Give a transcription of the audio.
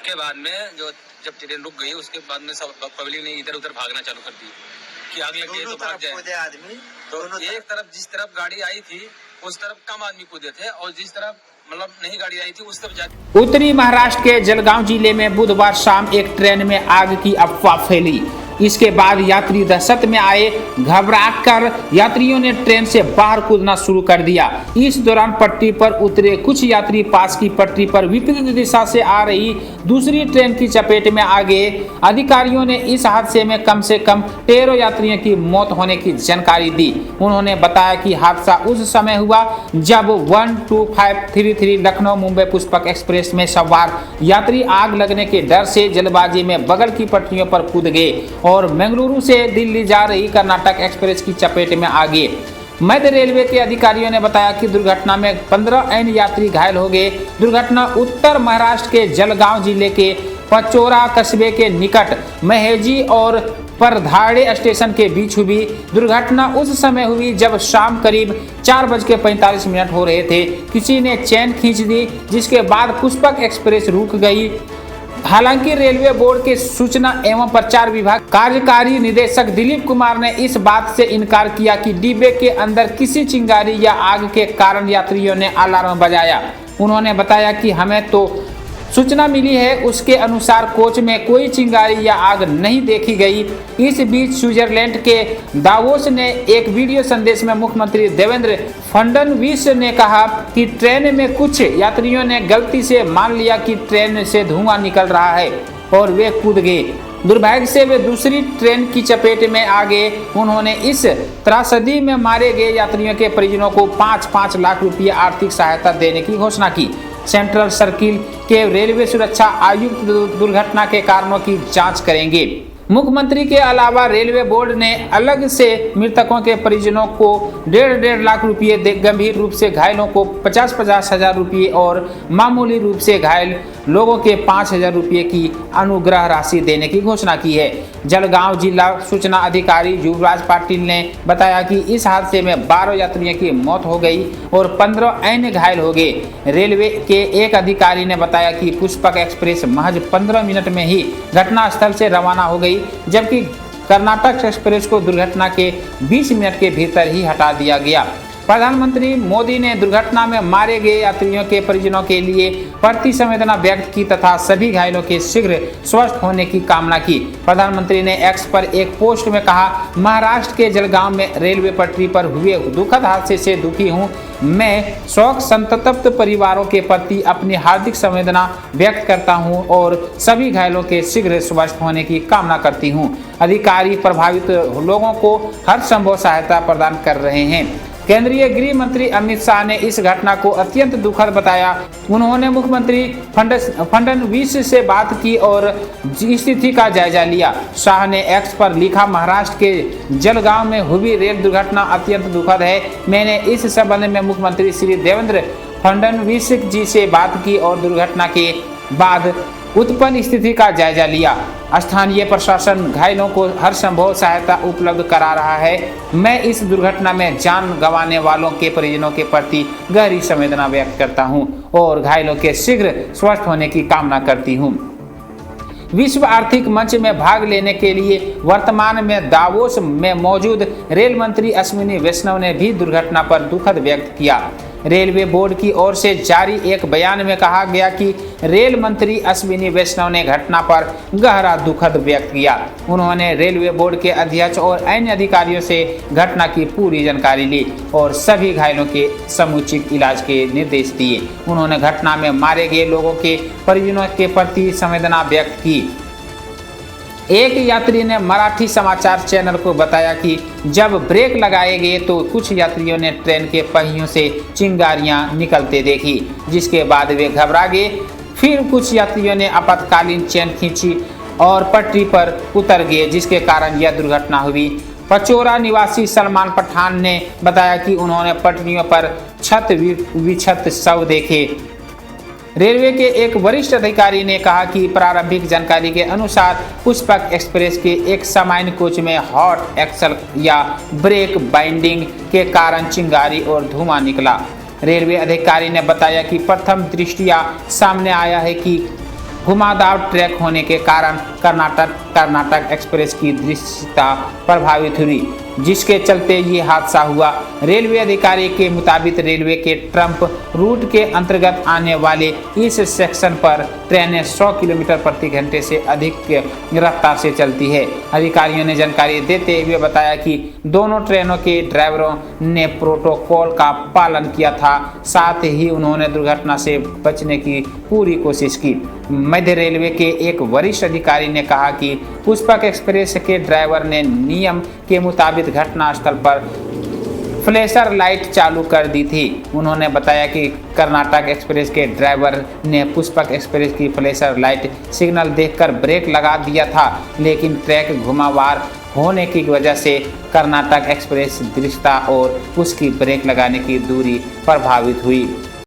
उसके बाद में जो जब ट्रेन रुक गई उसके बाद में सब पब्लिक ने इधर उधर भागना चालू कर दी कि आग लग गई तो भाग जाए आदमी। तो एक तरफ जिस तरफ गाड़ी आई थी उस तरफ कम आदमी कूदे थे और जिस तरफ मतलब नहीं गाड़ी आई थी उस तरफ जाती। उत्तरी महाराष्ट्र के जलगांव जिले में बुधवार शाम एक ट्रेन में आग की अफवाह फैली। इसके बाद यात्री दहशत में आए, घबराकर यात्रियों ने ट्रेन से बाहर कूदना शुरू कर दिया। इस दौरान पटरी पर उतरे कुछ यात्री पास की पटरी पर विपरीत दिशा से आ रही दूसरी ट्रेन की चपेट में आ गए। अधिकारियोहैं ने इस हादसे में कम से कम 13 यात्रियों की मौत होने की जानकारी दी। उन्होंने बताया कि हादसा उस समय हुआ जब 12533 लखनऊ मुंबई पुष्पक एक्सप्रेस में सवार यात्री आग लगने के डर से जल्दबाजी में बगल की पटरियों पर कूद गए और बेंगलुरु से दिल्ली जा रही कर्नाटक एक्सप्रेस की चपेट में आ गए। मध्य रेलवे के अधिकारियों ने बताया कि दुर्घटना में 15 अन्य यात्री घायल हो गए। दुर्घटना उत्तर महाराष्ट्र के जलगांव जिले के पचोरा कस्बे के निकट महेजी और परधाड़े स्टेशन के बीच हुई। दुर्घटना उस समय हुई जब शाम करीब 4:45 हो रहे थे। किसी ने चेन खींच दी जिसके बाद पुष्पक एक्सप्रेस रुक गई। हालांकि रेलवे बोर्ड के सूचना एवं प्रचार विभाग कार्यकारी निदेशक दिलीप कुमार ने इस बात से इनकार किया कि डिब्बे के अंदर किसी चिंगारी या आग के कारण यात्रियों ने अलार्म बजाया। उन्होंने बताया कि हमें तो सूचना मिली है, उसके अनुसार कोच में कोई चिंगारी या आग नहीं देखी गई। इस बीच स्विट्जरलैंड के दावोस ने एक वीडियो संदेश में मुख्यमंत्री देवेंद्र फडणवीस ने कहा कि ट्रेन में कुछ यात्रियों ने गलती से मान लिया कि ट्रेन से धुआं निकल रहा है और वे कूद गए। दुर्भाग्य से वे दूसरी ट्रेन की चपेट में आ गए। उन्होंने इस त्रासदी में मारे गए यात्रियों के परिजनों को 5-5 लाख रुपये आर्थिक सहायता देने की घोषणा की। सेंट्रल सर्किल के रेलवे सुरक्षा आयुक्त दुर्घटना के कारणों की जांच करेंगे। मुख्यमंत्री के अलावा रेलवे बोर्ड ने अलग से मृतकों के परिजनों को 1.5 लाख रुपये, गंभीर रूप से घायलों को 50-50 हजार रुपये और मामूली रूप से घायल लोगों के 5,000 रुपये की अनुग्रह राशि देने की घोषणा की है। जलगांव जिला सूचना अधिकारी युवराज पाटिल ने बताया कि इस हादसे में 12 यात्रियों की मौत हो गई और 15 अन्य घायल हो गए। रेलवे के एक अधिकारी ने बताया कि पुष्पक एक्सप्रेस महज 15 मिनट में ही घटनास्थल से रवाना हो गई, जबकि कर्नाटक एक्सप्रेस को दुर्घटना के 20 मिनट के भीतर ही हटा दिया गया। प्रधानमंत्री मोदी ने दुर्घटना में मारे गए यात्रियों के परिजनों के लिए प्रति संवेदना व्यक्त की तथा सभी घायलों के शीघ्र स्वस्थ होने की कामना की। प्रधानमंत्री ने एक्स पर एक पोस्ट में कहा, महाराष्ट्र के जलगांव में रेलवे पटरी पर हुए दुखद हादसे से दुखी हूँ। मैं शोक संतप्त परिवारों के प्रति अपनी हार्दिक संवेदना व्यक्त करता हूं और सभी घायलों के शीघ्र स्वस्थ होने की कामना करती हूं। अधिकारी प्रभावित लोगों को हर संभव सहायता प्रदान कर रहे हैं। केंद्रीय गृह मंत्री अमित शाह ने इस घटना को अत्यंत दुखद बताया। उन्होंने मुख्यमंत्री फडणवीस से बात की और स्थिति का जायजा लिया। शाह ने एक्स पर लिखा, महाराष्ट्र के जलगांव में हुई रेल दुर्घटना अत्यंत दुखद है। मैंने इस संबंध में मुख्यमंत्री श्री देवेंद्र फडणवीस जी से बात की और दुर्घटना के बाद उत्पन्न स्थिति का जायजा लिया। स्थानीय प्रशासन घायलों को हर संभव सहायता उपलब्ध करा रहा है। मैं इस दुर्घटना में जान गंवाने वालों के परिजनों के प्रति गहरी संवेदना व्यक्त करता हूं और घायलों के शीघ्र स्वस्थ होने की कामना करती हूं। विश्व आर्थिक मंच में भाग लेने के लिए वर्तमान में दावोस में मौजूद रेल मंत्री अश्विनी वैष्णव ने भी दुर्घटना पर दुखद व्यक्त किया। रेलवे बोर्ड की ओर से जारी एक बयान में कहा गया कि रेल मंत्री अश्विनी वैष्णव ने घटना पर गहरा दुखद व्यक्त किया। उन्होंने रेलवे बोर्ड के अध्यक्ष और अन्य अधिकारियों से घटना की पूरी जानकारी ली और सभी घायलों के समुचित इलाज के निर्देश दिए। उन्होंने घटना में मारे गए लोगों के परिजनों के प्रति संवेदना व्यक्त की। एक यात्री ने मराठी समाचार चैनल को बताया कि जब ब्रेक लगाए गए तो कुछ यात्रियों ने ट्रेन के पहियों से चिंगारियां निकलते देखी, जिसके बाद वे घबरा गए। फिर कुछ यात्रियों ने आपातकालीन चेन खींची और पटरी पर उतर गए, जिसके कारण यह दुर्घटना हुई। पचोरा निवासी सलमान पठान ने बताया कि उन्होंने पटरियों पर छत विक्षत शव देखे। रेलवे के एक वरिष्ठ अधिकारी ने कहा कि प्रारंभिक जानकारी के अनुसार पुष्पक एक्सप्रेस के एक सामान्य कोच में हॉट एक्सल या ब्रेक बाइंडिंग के कारण चिंगारी और धुआं निकला। रेलवे अधिकारी ने बताया कि प्रथम दृष्टया सामने आया है कि घुमावदार ट्रैक होने के कारण कर्नाटक एक्सप्रेस की दृश्यता प्रभावित हुई, जिसके चलते ये हादसा हुआ। रेलवे अधिकारी के मुताबिक रेलवे के ट्रम्प रूट के अंतर्गत आने वाले इस सेक्शन पर ट्रेनें 100 किलोमीटर प्रति घंटे से अधिक रफ्तार से चलती है। अधिकारियों ने जानकारी देते हुए बताया कि दोनों ट्रेनों के ड्राइवरों ने प्रोटोकॉल का पालन किया था, साथ ही उन्होंने दुर्घटना से बचने की पूरी कोशिश की। मध्य रेलवे के एक वरिष्ठ अधिकारी ने कहा कि पुष्पक एक्सप्रेस के ड्राइवर ने नियम के मुताबिक घटनास्थल पर फ्लैशर लाइट चालू कर दी थी। उन्होंने बताया कि कर्नाटक एक्सप्रेस के ड्राइवर ने पुष्पक एक्सप्रेस की फ्लैशर लाइट सिग्नल देखकर ब्रेक लगा दिया था, लेकिन ट्रैक घुमावदार होने की वजह से कर्नाटक एक्सप्रेस दृश्यता और उसकी ब्रेक लगाने की दूरी प्रभावित हुई।